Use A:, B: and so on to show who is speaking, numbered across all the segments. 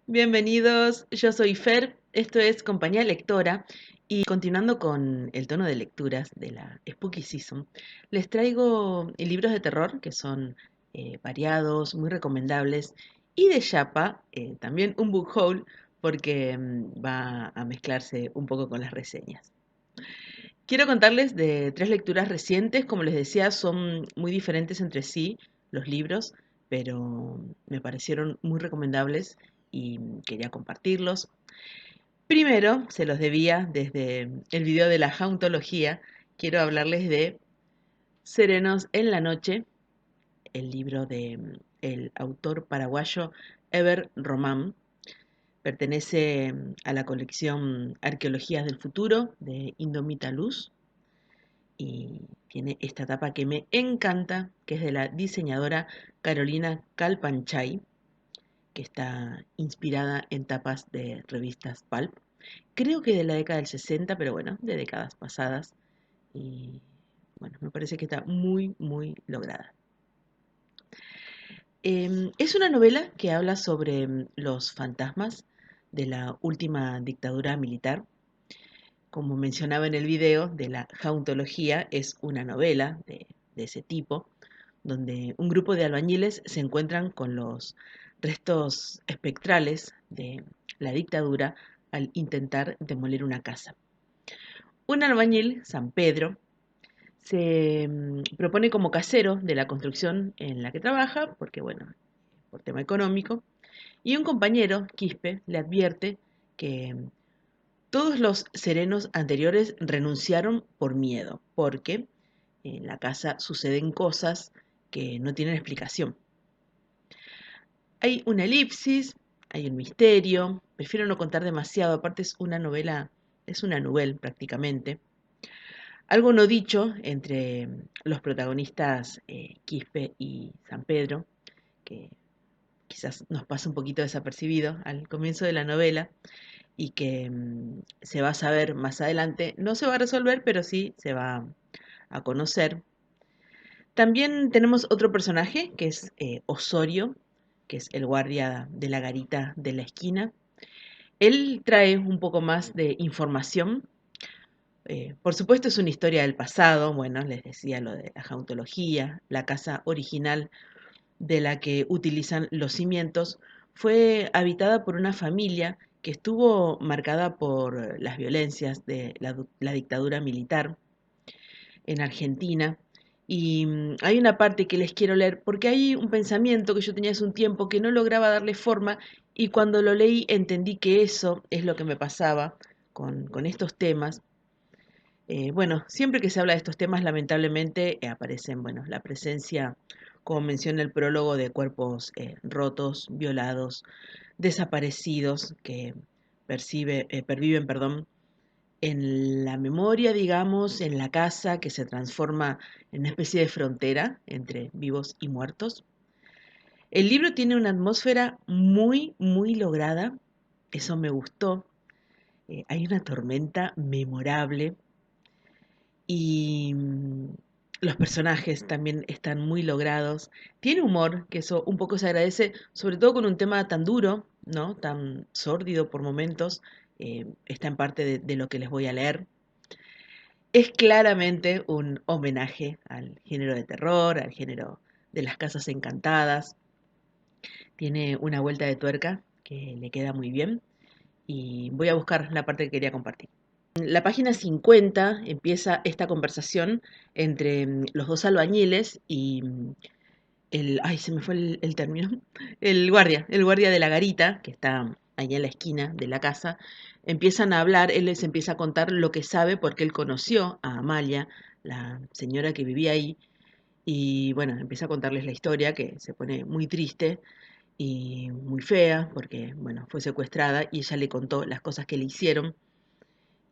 A: Bienvenidos, yo soy Fer, esto es Compañía Lectora y continuando con el tono de lecturas de la Spooky Season, les traigo libros de terror que son variados, muy recomendables y de chapa, también un book haul porque va a mezclarse un poco con las reseñas. Quiero contarles de tres lecturas recientes, como les decía, son muy diferentes entre sí los libros, pero me parecieron muy recomendables y quería compartirlos. Primero, se los debía desde el video de la jauntología, quiero hablarles de Serenos en la noche, el libro de el autor paraguayo Eber Román. Pertenece a la colección Arqueologías del Futuro de Indomita Luz y tiene esta tapa que me encanta, que es de la diseñadora Carolina Calpanchay, que está inspirada en tapas de revistas pulp. Creo que de la década del 60, pero bueno, de décadas pasadas. Y bueno, me parece que está muy, muy lograda. Es una novela que habla sobre los fantasmas de la última dictadura militar. Como mencionaba en el video de la jauntología, es una novela de ese tipo, donde un grupo de albañiles se encuentran con los restos espectrales de la dictadura al intentar demoler una casa. Un albañil, San Pedro, se propone como casero de la construcción en la que trabaja, porque bueno, por tema económico, y un compañero, Quispe, le advierte que todos los serenos anteriores renunciaron por miedo, porque en la casa suceden cosas que no tienen explicación. Hay una elipsis, hay un misterio, prefiero no contar demasiado, aparte es una novela, es una novela prácticamente. Algo no dicho entre los protagonistas Quispe y San Pedro, que quizás nos pasa un poquito desapercibido al comienzo de la novela y que se va a saber más adelante. No se va a resolver, pero sí se va a conocer. También tenemos otro personaje que es Osorio, que es el guardia de la garita de la esquina. Él trae un poco más de información. Por supuesto es una historia del pasado, bueno, les decía lo de la jauntología, la casa original de la que utilizan los cimientos, fue habitada por una familia que estuvo marcada por las violencias de la dictadura militar en Argentina. Y hay una parte que les quiero leer porque hay un pensamiento que yo tenía hace un tiempo que no lograba darle forma y cuando lo leí entendí que eso es lo que me pasaba con estos temas. Bueno, siempre que se habla de estos temas, lamentablemente aparecen, bueno, la presencia, como menciona el prólogo, de cuerpos rotos, violados, desaparecidos, que perviven, perdón, en la memoria, digamos, en la casa que se transforma en una especie de frontera entre vivos y muertos. El libro tiene una atmósfera muy, muy lograda, eso me gustó. Hay una tormenta memorable y los personajes también están muy logrados. Tiene humor, que eso un poco se agradece, sobre todo con un tema tan duro, ¿no? Tan sórdido por momentos. Está en parte de lo que les voy a leer. Es claramente un homenaje al género de terror, al género de las casas encantadas. Tiene una vuelta de tuerca que le queda muy bien y voy a buscar la parte que quería compartir. En la página 50 empieza esta conversación entre los dos albañiles y ay, se me fue el término, el guardia de la garita, que está ahí en la esquina de la casa. Empiezan a hablar, él les empieza a contar lo que sabe porque él conoció a Amalia, la señora que vivía ahí, y bueno, empieza a contarles la historia que se pone muy triste y muy fea porque, bueno, fue secuestrada y ella le contó las cosas que le hicieron.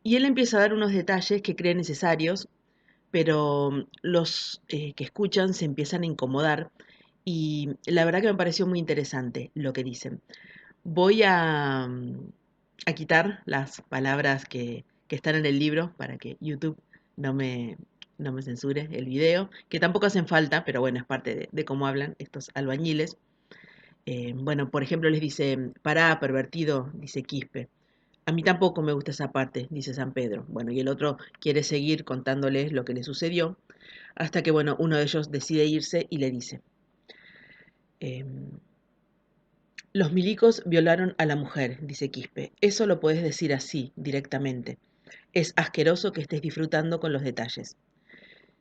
A: Y él empieza a dar unos detalles que cree necesarios, pero los que escuchan se empiezan a incomodar y la verdad que me pareció muy interesante lo que dicen. Voy a quitar las palabras que están en el libro para que YouTube no me, no me censure el video, que tampoco hacen falta, pero bueno, es parte de cómo hablan estos albañiles. Bueno, por ejemplo, les dice, pará, pervertido, dice Quispe. A mí tampoco me gusta esa parte, dice San Pedro. Bueno, y el otro quiere seguir contándoles lo que le sucedió, hasta que, bueno, uno de ellos decide irse y le dice, em, los milicos violaron a la mujer, dice Quispe. Eso lo puedes decir así, directamente. Es asqueroso que estés disfrutando con los detalles.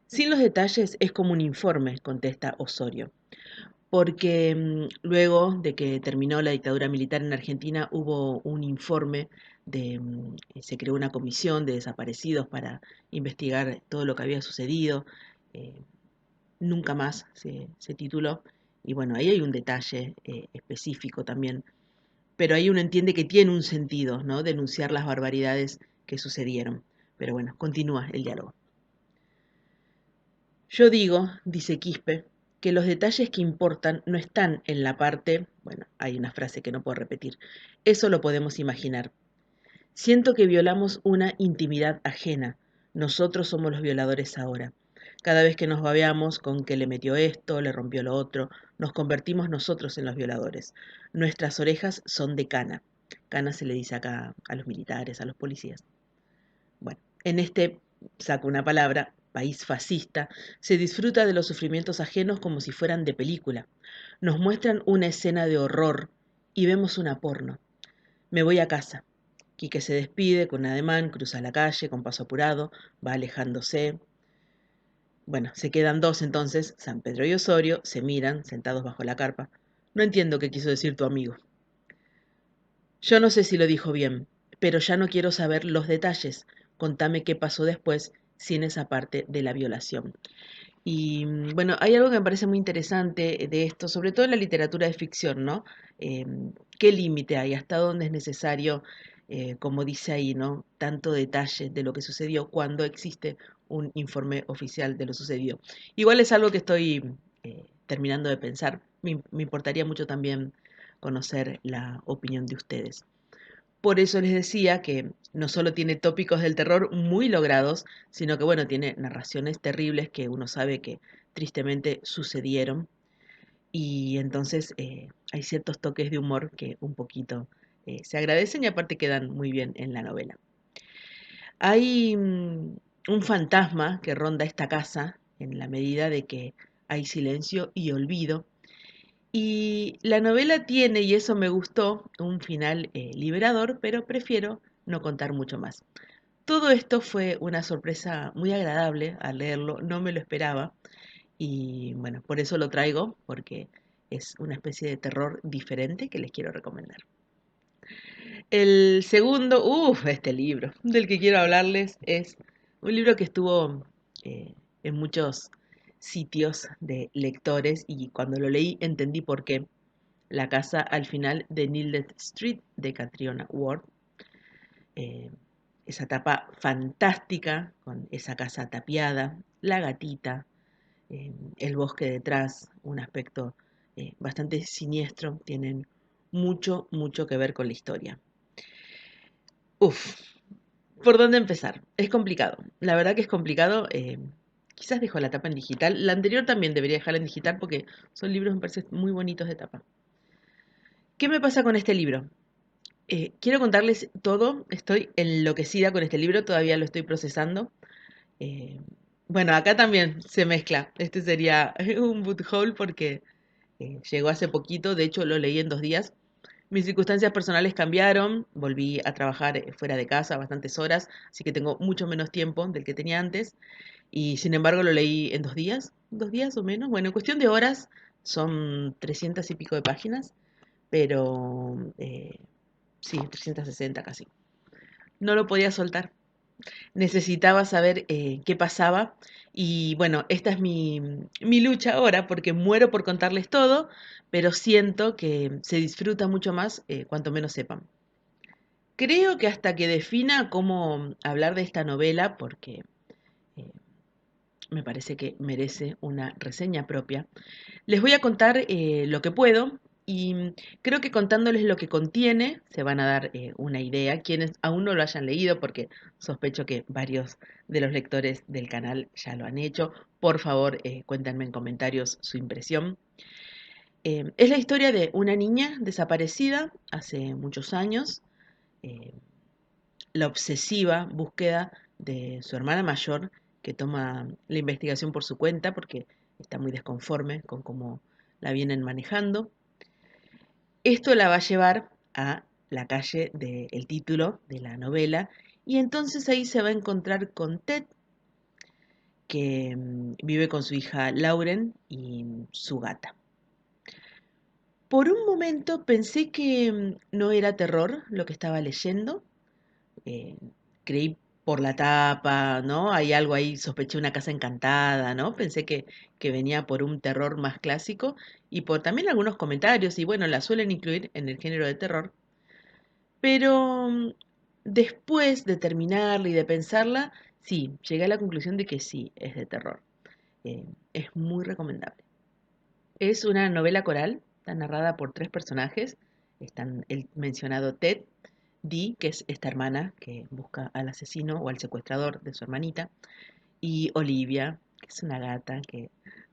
A: Sin los detalles es como un informe, contesta Osorio, porque luego de que terminó la dictadura militar en Argentina hubo un informe se creó una comisión de desaparecidos para investigar todo lo que había sucedido. eh, Nunca más se tituló. Y bueno, ahí hay un detalle específico también, pero ahí uno entiende que tiene un sentido, ¿no? Denunciar las barbaridades que sucedieron. Pero bueno, continúa el diálogo. Yo digo, dice Quispe, que los detalles que importan no están en la parte, bueno, hay una frase que no puedo repetir, eso lo podemos imaginar. Siento que violamos una intimidad ajena, nosotros somos los violadores ahora. Cada vez que nos babeamos con que le metió esto, le rompió lo otro, nos convertimos nosotros en los violadores. Nuestras orejas son de cana. Cana se le dice acá a los militares, a los policías. Bueno, en este, saco una palabra, país fascista, se disfruta de los sufrimientos ajenos como si fueran de película. Nos muestran una escena de horror y vemos una porno. Me voy a casa. Quique se despide con un ademán, cruza la calle con paso apurado, va alejándose. Bueno, se quedan dos entonces, San Pedro y Osorio, se miran, sentados bajo la carpa. No entiendo qué quiso decir tu amigo. Yo no sé si lo dijo bien, pero ya no quiero saber los detalles. Contame qué pasó después sin esa parte de la violación. Y bueno, hay algo que me parece muy interesante de esto, sobre todo en la literatura de ficción, ¿no? ¿Qué límite hay? ¿Hasta dónde es necesario, como dice ahí, ¿no? Tanto detalle de lo que sucedió cuando existe un informe oficial de lo sucedido. Igual es algo que estoy terminando de pensar. Me importaría mucho también conocer la opinión de ustedes. Por eso les decía que no solo tiene tópicos del terror muy logrados, sino que bueno, tiene narraciones terribles que uno sabe que tristemente sucedieron y entonces hay ciertos toques de humor que un poquito se agradecen y aparte quedan muy bien en la novela. Hay un fantasma que ronda esta casa en la medida de que hay silencio y olvido y la novela tiene, y eso me gustó, un final liberador, pero prefiero no contar mucho más. Todo esto fue una sorpresa muy agradable al leerlo, no me lo esperaba y bueno, por eso lo traigo, porque es una especie de terror diferente que les quiero recomendar. El segundo, este libro del que quiero hablarles es un libro que estuvo en muchos sitios de lectores y cuando lo leí entendí por qué. La casa al final de Nildet Street de Catriona Ward. Eh, Esa tapa fantástica con esa casa tapiada, la gatita, el bosque detrás, un aspecto bastante siniestro, tienen mucho, mucho que ver con la historia. Uf, ¿por dónde empezar? Es complicado, la verdad que es complicado. Quizás dejo la tapa en digital, la anterior también debería dejarla en digital porque son libros, me parecen muy bonitos de tapa. ¿Qué me pasa con este libro? Quiero contarles todo, estoy enloquecida con este libro, todavía lo estoy procesando. Eh, bueno, acá también se mezcla, este sería un boot haul porque llegó hace poquito, de hecho lo leí en 2 días. Mis circunstancias personales cambiaron, volví a trabajar fuera de casa bastantes horas, así que tengo mucho menos tiempo del que tenía antes y sin embargo lo leí en 2 días, 2 días o menos. Bueno, en cuestión de horas son 300 y pico de páginas, pero sí, 360 casi. No lo podía soltar. Necesitaba saber qué pasaba. Y bueno, esta es mi lucha ahora, porque muero por contarles todo, pero siento que se disfruta mucho más cuanto menos sepan. Creo que hasta que defina cómo hablar de esta novela, porque eh, me parece que merece una reseña propia, les voy a contar lo que puedo y creo que contándoles lo que contiene se van a dar una idea. Quienes aún no lo hayan leído, porque sospecho que varios de los lectores del canal ya lo han hecho, por favor cuéntenme en comentarios su impresión. Es la historia de una niña desaparecida hace muchos años, eh, la obsesiva búsqueda de su hermana mayor, que toma la investigación por su cuenta porque está muy desconforme con cómo la vienen manejando. Esto la va a llevar a la calle del título de la novela y entonces ahí se va a encontrar con Ted, que vive con su hija Lauren y su gata. Por un momento pensé que no era terror lo que estaba leyendo. eh, Creí por la tapa, ¿no? Hay algo ahí, sospeché una casa encantada, ¿no? Pensé que venía por un terror más clásico y por también algunos comentarios, y bueno, la suelen incluir en el género de terror. Pero después de terminarla y de pensarla, sí, llegué a la conclusión de que sí, es de terror. Es muy recomendable. Es una novela coral, está narrada por tres personajes. Están el mencionado Ted, Dee, que es esta hermana que busca al asesino o al secuestrador de su hermanita, y Olivia, que es una gata que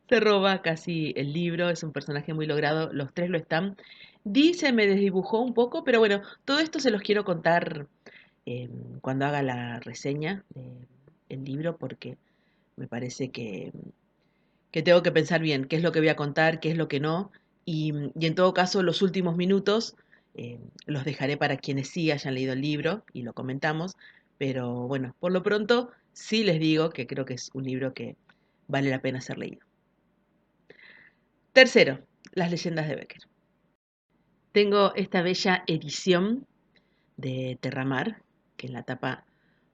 A: se roba casi el libro, es un personaje muy logrado, los tres lo están. Dee se me desdibujó un poco, pero bueno, todo esto se los quiero contar eh, cuando haga la reseña del libro, porque me parece que tengo que pensar bien qué es lo que voy a contar, qué es lo que no, y en todo caso los últimos minutos los dejaré para quienes sí hayan leído el libro y lo comentamos, pero bueno, por lo pronto sí les digo que creo que es un libro que vale la pena ser leído. Tercero, Las leyendas de Becker. Tengo esta bella edición de Terramar, que en la tapa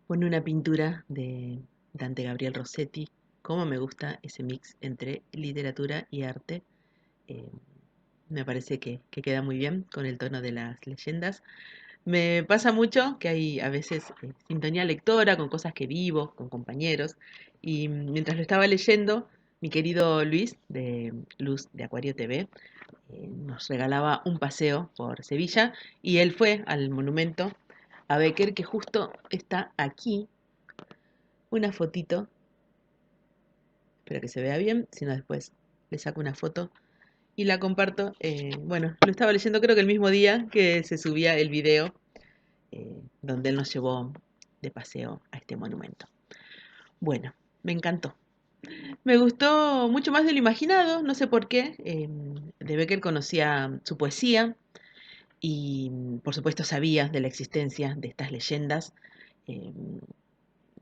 A: pone una pintura de Dante Gabriel Rossetti. Cómo me gusta ese mix entre literatura y arte. eh, Me parece que queda muy bien con el tono de las leyendas. Me pasa mucho que hay a veces sintonía lectora con cosas que vivo, con compañeros, y mientras lo estaba leyendo, mi querido Luis de Luz de Acuario TV nos regalaba un paseo por Sevilla y él fue al monumento a Becker, que justo está aquí, una fotito, espero que se vea bien, si no después le saco una foto y la comparto. Bueno, lo estaba leyendo creo que el mismo día que se subía el video donde él nos llevó de paseo a este monumento. Bueno, me encantó. Me gustó mucho más de lo imaginado, no sé por qué. De Becker conocía su poesía y por supuesto sabía de la existencia de estas leyendas, eh,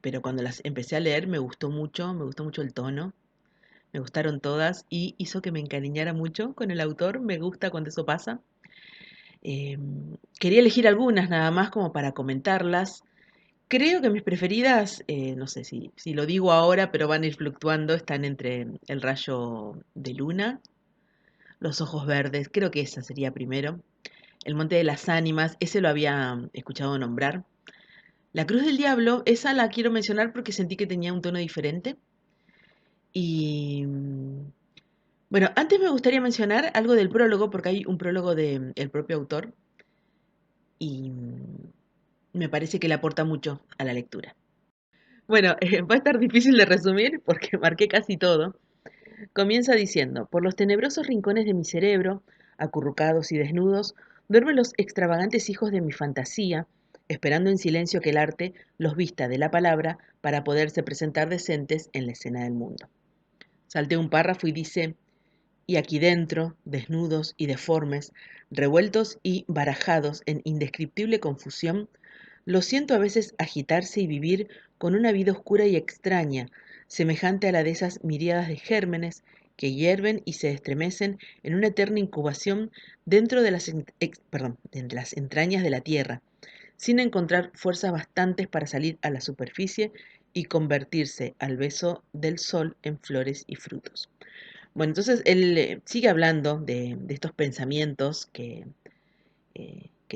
A: pero cuando las empecé a leer me gustó mucho el tono, me gustaron todas y hizo que me encariñara mucho con el autor, me gusta cuando eso pasa. Quería elegir algunas nada más como para comentarlas. Creo que mis preferidas, no sé si lo digo ahora, pero van a ir fluctuando, están entre El rayo de luna, Los ojos verdes, creo que esa sería primero. El monte de las ánimas, ese lo había escuchado nombrar. La cruz del diablo, esa la quiero mencionar porque sentí que tenía un tono diferente. Y bueno, antes me gustaría mencionar algo del prólogo, porque hay un prólogo del propio autor y me parece que le aporta mucho a la lectura. Bueno, va a estar difícil de resumir porque marqué casi todo. Comienza diciendo, por los tenebrosos rincones de mi cerebro, acurrucados y desnudos, duermen los extravagantes hijos de mi fantasía, esperando en silencio que el arte los vista de la palabra para poderse presentar decentes en la escena del mundo. Salté un párrafo y dice, y aquí dentro, desnudos y deformes, revueltos y barajados en indescriptible confusión, los siento a veces agitarse y vivir con una vida oscura y extraña, semejante a la de esas miríadas de gérmenes que hierven y se estremecen en una eterna incubación dentro de de las entrañas de la tierra, sin encontrar fuerzas bastantes para salir a la superficie y convertirse al beso del sol en flores y frutos. Bueno, entonces él sigue hablando de estos pensamientos que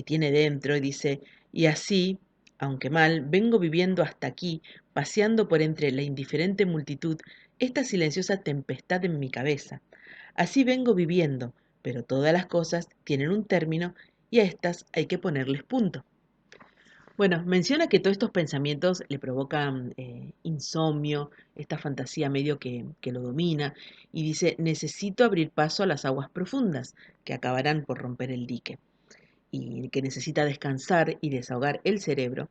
A: tiene dentro y dice, y así, aunque mal, vengo viviendo hasta aquí, paseando por entre la indiferente multitud, esta silenciosa tempestad en mi cabeza. Así vengo viviendo, pero todas las cosas tienen un término y a estas hay que ponerles punto. Bueno, menciona que todos estos pensamientos le provocan insomnio, esta fantasía medio que lo domina, y dice, necesito abrir paso a las aguas profundas, que acabarán por romper el dique, y que necesita descansar y desahogar el cerebro.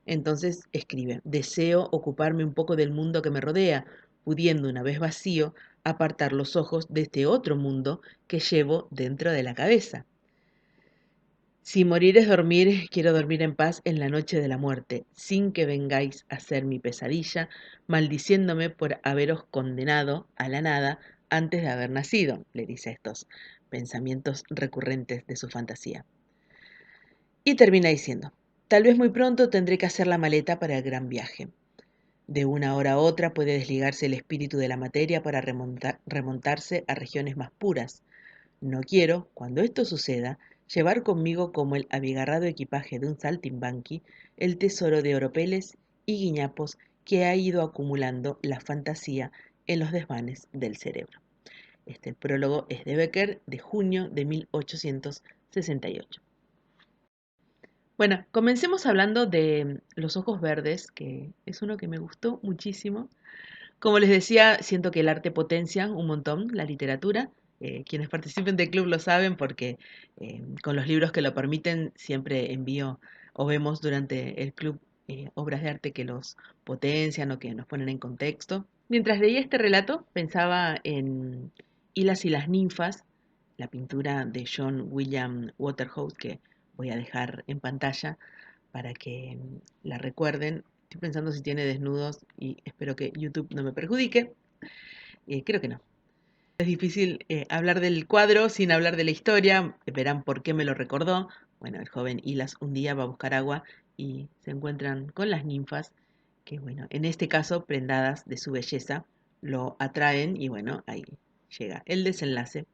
A: Entonces escribe, deseo ocuparme un poco del mundo que me rodea, pudiendo una vez vacío apartar los ojos de este otro mundo que llevo dentro de la cabeza. Si morir es dormir, quiero dormir en paz en la noche de la muerte, sin que vengáis a ser mi pesadilla, maldiciéndome por haberos condenado a la nada antes de haber nacido, le dice estos pensamientos recurrentes de su fantasía. Y termina diciendo, tal vez muy pronto tendré que hacer la maleta para el gran viaje. De una hora a otra puede desligarse el espíritu de la materia para remontarse a regiones más puras. No quiero, cuando esto suceda, llevar conmigo como el abigarrado equipaje de un saltimbanqui el tesoro de oropeles y guiñapos que ha ido acumulando la fantasía en los desvanes del cerebro. Este prólogo es de Becker de junio de 1868. Bueno, comencemos hablando de Los ojos verdes, que es uno que me gustó muchísimo. Como les decía, siento que el arte potencia un montón la literatura. Quienes participen del club lo saben porque con los libros que lo permiten siempre envío o vemos durante el club obras de arte que los potencian o que nos ponen en contexto. Mientras leía este relato pensaba en Hilas y las ninfas, la pintura de John William Waterhouse que voy a dejar en pantalla para que la recuerden. Estoy pensando si tiene desnudos y espero que YouTube no me perjudique. Creo que no. Es difícil hablar del cuadro sin hablar de la historia. Verán por qué me lo recordó. Bueno, el joven Hilas un día va a buscar agua y se encuentran con las ninfas que, bueno, en este caso, prendadas de su belleza, lo atraen y, bueno, ahí llega el desenlace.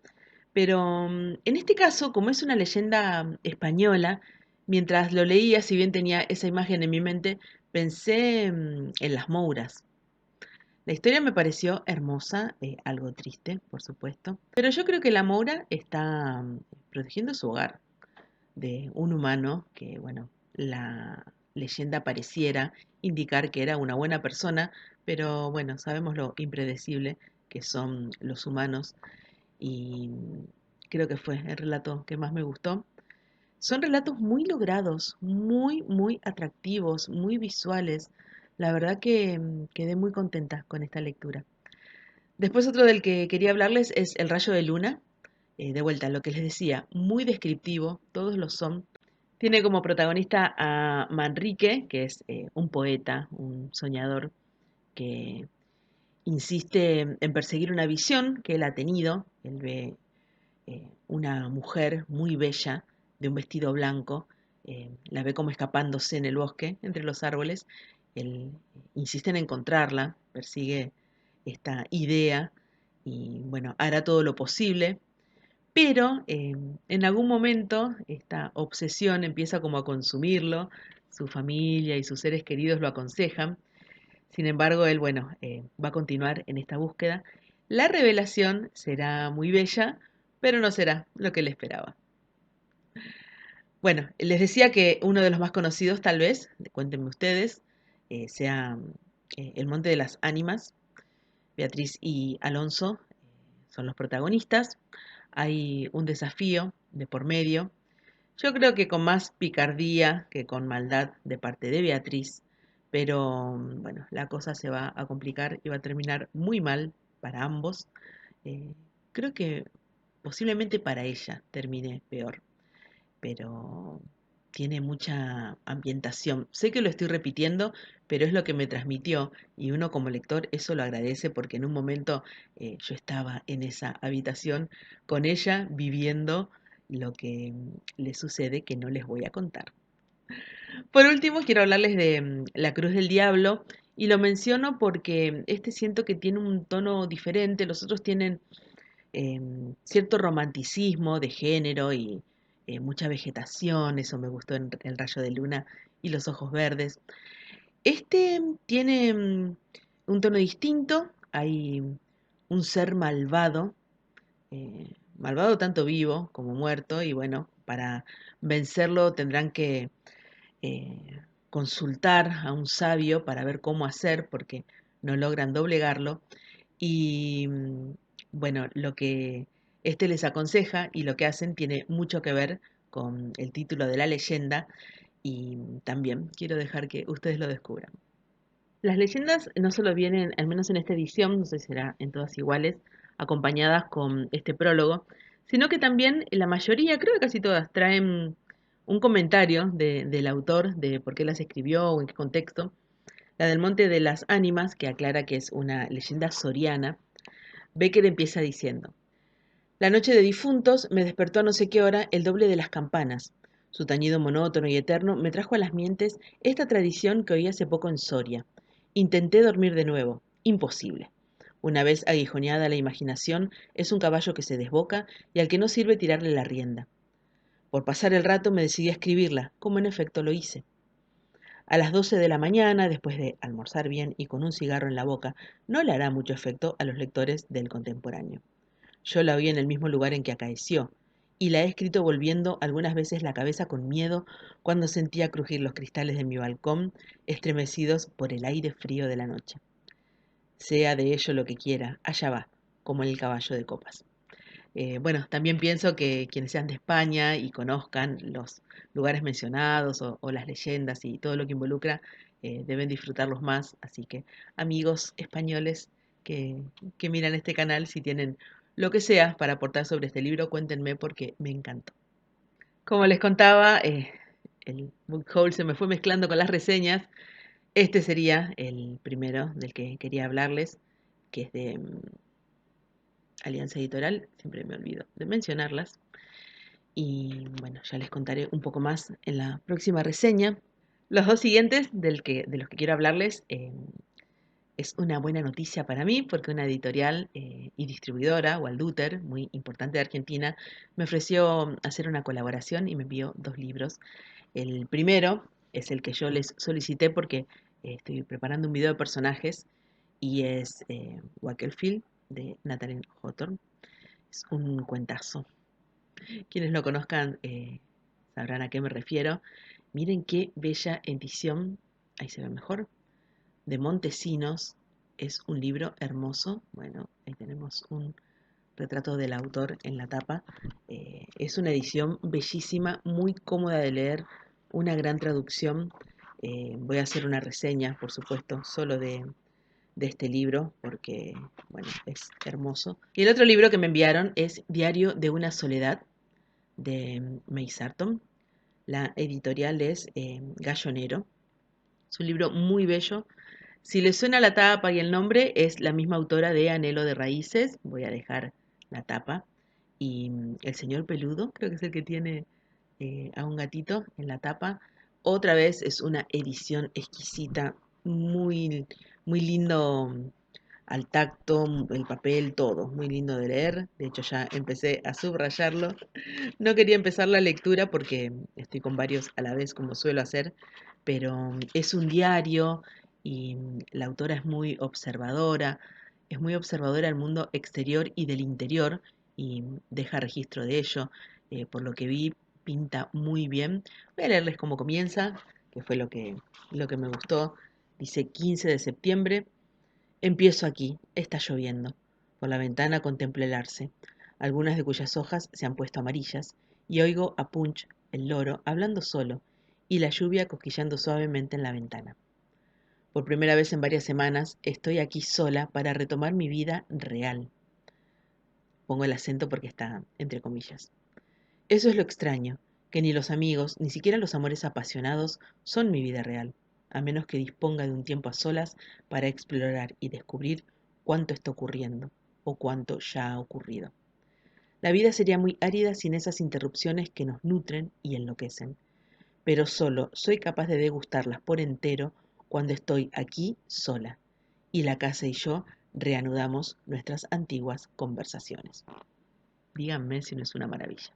A: Pero en este caso, como es una leyenda española, mientras lo leía, si bien tenía esa imagen en mi mente, pensé en las Mouras. La historia me pareció hermosa, algo triste, por supuesto, pero yo creo que la Moura está protegiendo su hogar de un humano que, bueno, la leyenda pareciera indicar que era una buena persona, pero bueno, sabemos lo impredecible que son los humanos y creo que fue el relato que más me gustó. Son relatos muy logrados, muy, muy atractivos, muy visuales. La verdad que quedé muy contenta con esta lectura. Después otro del que quería hablarles es El rayo de luna. De vuelta, lo que les decía, muy descriptivo, todos lo son. Tiene como protagonista a Manrique, que es un poeta, un soñador, que insiste en perseguir una visión que él ha tenido. Él ve una mujer muy bella de un vestido blanco, la ve como escapándose en el bosque entre los árboles, él insiste en encontrarla, persigue esta idea y bueno, hará todo lo posible, pero en algún momento esta obsesión empieza como a consumirlo, su familia y sus seres queridos lo aconsejan, sin embargo él, bueno, va a continuar en esta búsqueda. La revelación será muy bella, pero no será lo que él esperaba. Bueno, les decía que uno de los más conocidos, tal vez, cuéntenme ustedes, sea El Monte de las Ánimas. Beatriz y Alonso son los protagonistas. Hay un desafío de por medio. Yo creo que con más picardía que con maldad de parte de Beatriz, pero bueno, la cosa se va a complicar y va a terminar muy mal para ambos. Eh, Creo que posiblemente para ella termine peor, pero tiene mucha ambientación. Sé que lo estoy repitiendo, pero es lo que me transmitió y uno como lector eso lo agradece porque en un momento yo estaba en esa habitación con ella viviendo lo que le sucede que no les voy a contar. Por último, quiero hablarles de La Cruz del Diablo y lo menciono porque este siento que tiene un tono diferente, los otros tienen cierto romanticismo de género y mucha vegetación, eso me gustó en El Rayo de Luna y Los Ojos Verdes. Este tiene un tono distinto, hay un ser malvado, malvado tanto vivo como muerto, y bueno, para vencerlo tendrán que consultar a un sabio para ver cómo hacer porque no logran doblegarlo. Y bueno, lo que este les aconseja y lo que hacen tiene mucho que ver con el título de la leyenda y también quiero dejar que ustedes lo descubran. Las leyendas no solo vienen, al menos en esta edición, no sé si será en todas iguales, acompañadas con este prólogo, sino que también la mayoría, creo que casi todas, traen un comentario del autor de por qué las escribió o en qué contexto. La del Monte de las Ánimas, que aclara que es una leyenda soriana, Becker empieza diciendo: la noche de difuntos me despertó a no sé qué hora el doble de las campanas. Su tañido monótono y eterno me trajo a las mientes esta tradición que oí hace poco en Soria. Intenté dormir de nuevo. Imposible. Una vez aguijoneada la imaginación, es un caballo que se desboca y al que no sirve tirarle la rienda. Por pasar el rato me decidí a escribirla, como en efecto lo hice. A las 12 de la mañana, después de almorzar bien y con un cigarro en la boca, no le hará mucho efecto a los lectores del contemporáneo. Yo la oí en el mismo lugar en que acaeció, y la he escrito volviendo algunas veces la cabeza con miedo cuando sentía crujir los cristales de mi balcón, estremecidos por el aire frío de la noche. Sea de ello lo que quiera, allá va, como el caballo de copas. Bueno, también pienso que quienes sean de España y conozcan los lugares mencionados o las leyendas y todo lo que involucra, deben disfrutarlos más. Así que, amigos españoles que miran este canal, si tienen lo que sea para aportar sobre este libro, cuéntenme porque me encantó. Como les contaba, el book haul se me fue mezclando con las reseñas. Este sería el primero del que quería hablarles, que es de Alianza Editorial, siempre me olvido de mencionarlas. Y bueno, ya les contaré un poco más en la próxima reseña. Los dos siguientes de los que quiero hablarles es una buena noticia para mí porque una editorial y distribuidora, Walduter, muy importante de Argentina, me ofreció hacer una colaboración y me envió dos libros. El primero es el que yo les solicité porque estoy preparando un video de personajes y es Wakefield de Natalie Hawthorne. Es un cuentazo. Quienes lo conozcan sabrán a qué me refiero. Miren qué bella edición, ahí se ve mejor, de Montesinos. Es un libro hermoso. Bueno, ahí tenemos un retrato del autor en la tapa. Es una edición bellísima, muy cómoda de leer, una gran traducción. Voy a hacer una reseña, por supuesto, solo de este libro, porque, bueno, es hermoso. Y el otro libro que me enviaron es Diario de una soledad, de May Sarton. La editorial es Gallonero. Es un libro muy bello. Si les suena la tapa y el nombre, es la misma autora de Anhelo de Raíces. Voy a dejar la tapa. Y El Señor Peludo, creo que es el que tiene a un gatito en la tapa. Otra vez es una edición exquisita, muy, muy lindo al tacto, el papel, todo, muy lindo de leer. De hecho, ya empecé a subrayarlo. No quería empezar la lectura porque estoy con varios a la vez, como suelo hacer, pero es un diario y la autora es muy observadora del mundo exterior y del interior y deja registro de ello. Por lo que vi, pinta muy bien. Voy a leerles cómo comienza, que fue lo que me gustó. Dice 15 de septiembre. Empiezo aquí, está lloviendo. Por la ventana contemplo el arce, algunas de cuyas hojas se han puesto amarillas, y oigo a Punch, el loro, hablando solo, y la lluvia cosquillando suavemente en la ventana. Por primera vez en varias semanas estoy aquí sola para retomar mi vida real. Pongo el acento porque está entre comillas. Eso es lo extraño, que ni los amigos, ni siquiera los amores apasionados son mi vida real, a menos que disponga de un tiempo a solas para explorar y descubrir cuánto está ocurriendo o cuánto ya ha ocurrido. La vida sería muy árida sin esas interrupciones que nos nutren y enloquecen, pero solo soy capaz de degustarlas por entero cuando estoy aquí sola y la casa y yo reanudamos nuestras antiguas conversaciones. Díganme si no es una maravilla.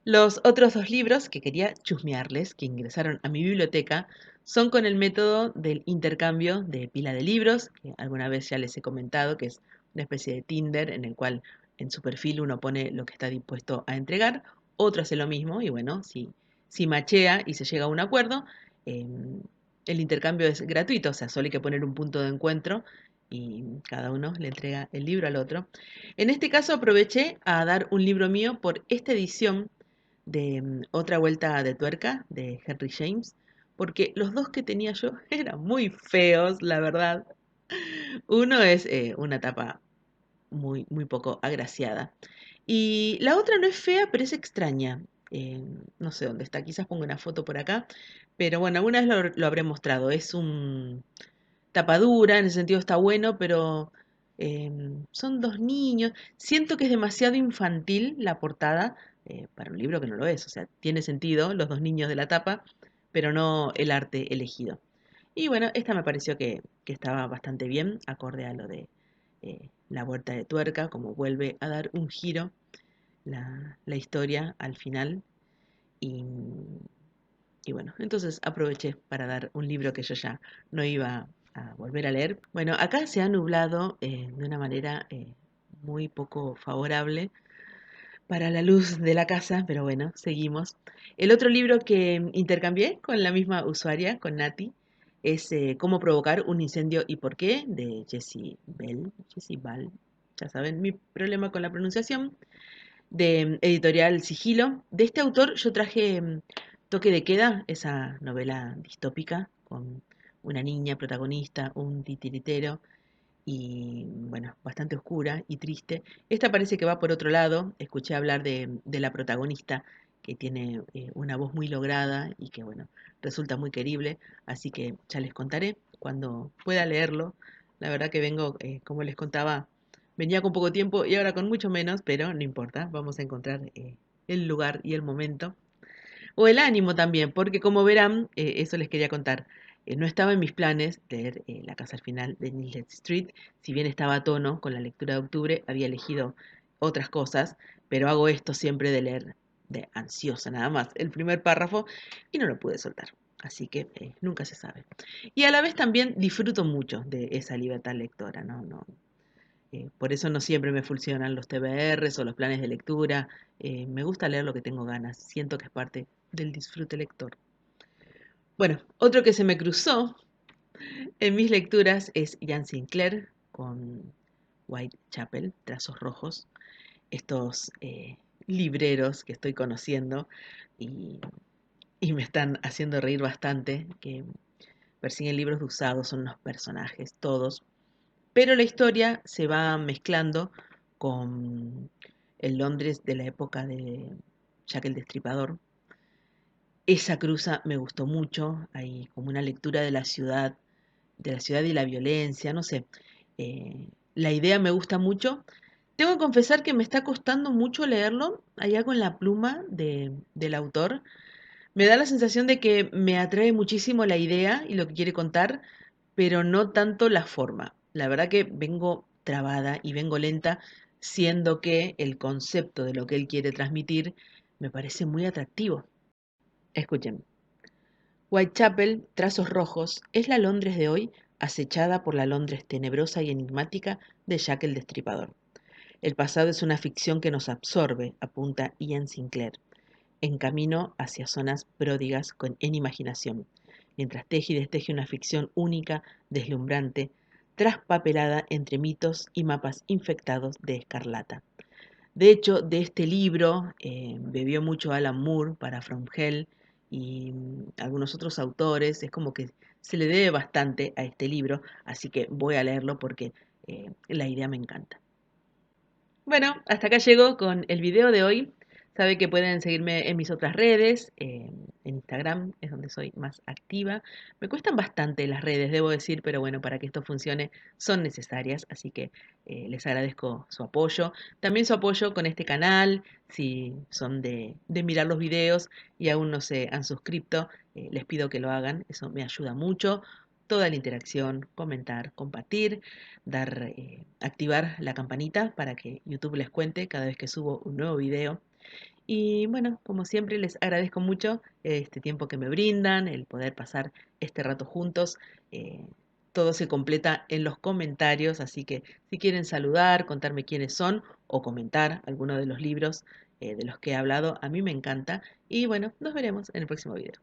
A: Los otros dos libros que quería chusmearles, que ingresaron a mi biblioteca, son con el método del intercambio de pila de libros, que alguna vez ya les he comentado, que es una especie de Tinder en el cual en su perfil uno pone lo que está dispuesto a entregar, otro hace lo mismo y bueno, si machea y se llega a un acuerdo, el intercambio es gratuito, o sea, solo hay que poner un punto de encuentro y cada uno le entrega el libro al otro. En este caso aproveché a dar un libro mío por esta edición de Otra vuelta de tuerca de Henry James, porque los dos que tenía yo eran muy feos, la verdad. Uno es una tapa muy poco agraciada. Y la otra no es fea, pero es extraña. Eh, no sé dónde está, quizás pongo una foto por acá. Pero bueno, alguna vez lo habré mostrado. Es un tapadura, en ese sentido está bueno, pero son dos niños. Siento que es demasiado infantil la portada para un libro que no lo es. O sea, tiene sentido los dos niños de la tapa, pero no el arte elegido. Y bueno, esta me pareció que estaba bastante bien, acorde a lo de la vuelta de tuerca, como vuelve a dar un giro la historia al final. Y, y bueno, entonces aproveché para dar un libro que yo ya no iba a volver a leer. Bueno, acá se ha nublado de una manera muy poco favorable para la luz de la casa, pero bueno, seguimos. El otro libro que intercambié con la misma usuaria, con Nati, es Cómo provocar un incendio y por qué, de Jessie Bell. Jessie Ball, ya saben, mi problema con la pronunciación, de editorial Sigilo. De este autor yo traje Toque de queda, esa novela distópica con una niña protagonista, un titiritero y bueno, bastante oscura y triste. Esta parece que va por otro lado. Escuché hablar de la protagonista que tiene una voz muy lograda y que bueno, resulta muy querible, así que ya les contaré cuando pueda leerlo. La verdad que vengo, como les contaba, venía con poco tiempo y ahora con mucho menos, pero no importa, vamos a encontrar el lugar y el momento. O el ánimo también, porque como verán, eso les quería contar. No estaba en mis planes leer La casa al final de Nislet Street, si bien estaba a tono con la lectura de octubre, había elegido otras cosas, pero hago esto siempre de leer de ansiosa nada más el primer párrafo y no lo pude soltar. Así que nunca se sabe. Y a la vez también disfruto mucho de esa libertad lectora, ¿no? Por eso no siempre me funcionan los TBRs o los planes de lectura. Me gusta leer lo que tengo ganas. Siento que es parte del disfrute lector. Bueno, otro que se me cruzó en mis lecturas es Ian Sinclair con Whitechapel, Trazos Rojos. Estos libreros que estoy conociendo y, y me están haciendo reír bastante, que persiguen libros de usados, son unos personajes todos, pero la historia se va mezclando con el Londres de la época de Jack el Destripador. Esa cruza me gustó mucho, hay como una lectura de la ciudad y la violencia, no sé. La idea me gusta mucho. Tengo que confesar que me está costando mucho leerlo. Hay algo en la pluma del autor. Me da la sensación de que me atrae muchísimo la idea y lo que quiere contar, pero no tanto la forma. La verdad que vengo trabada y vengo lenta, siendo que el concepto de lo que él quiere transmitir me parece muy atractivo. Escuchen. Whitechapel, Trazos Rojos, es la Londres de hoy acechada por la Londres tenebrosa y enigmática de Jack el Destripador. El pasado es una ficción que nos absorbe, apunta Ian Sinclair, en camino hacia zonas pródigas en imaginación, mientras teje y desteje una ficción única, deslumbrante, traspapelada entre mitos y mapas infectados de escarlata. De hecho, de este libro bebió mucho Alan Moore para From Hell y algunos otros autores. Es como que se le debe bastante a este libro, así que voy a leerlo porque la idea me encanta. Bueno, hasta acá llego con el video de hoy. Sabe que pueden seguirme en mis otras redes, en Instagram es donde soy más activa. Me cuestan bastante las redes, debo decir, pero bueno, para que esto funcione son necesarias, así que les agradezco su apoyo. También su apoyo con este canal, si son de mirar los videos y aún no se han suscrito, les pido que lo hagan, eso me ayuda mucho. Toda la interacción, comentar, compartir, activar la campanita para que YouTube les cuente cada vez que subo un nuevo video. Y bueno, como siempre les agradezco mucho este tiempo que me brindan, el poder pasar este rato juntos. Eh, Todo se completa en los comentarios, así que si quieren saludar, contarme quiénes son o comentar alguno de los libros de los que he hablado, a mí me encanta. Y bueno, nos veremos en el próximo video.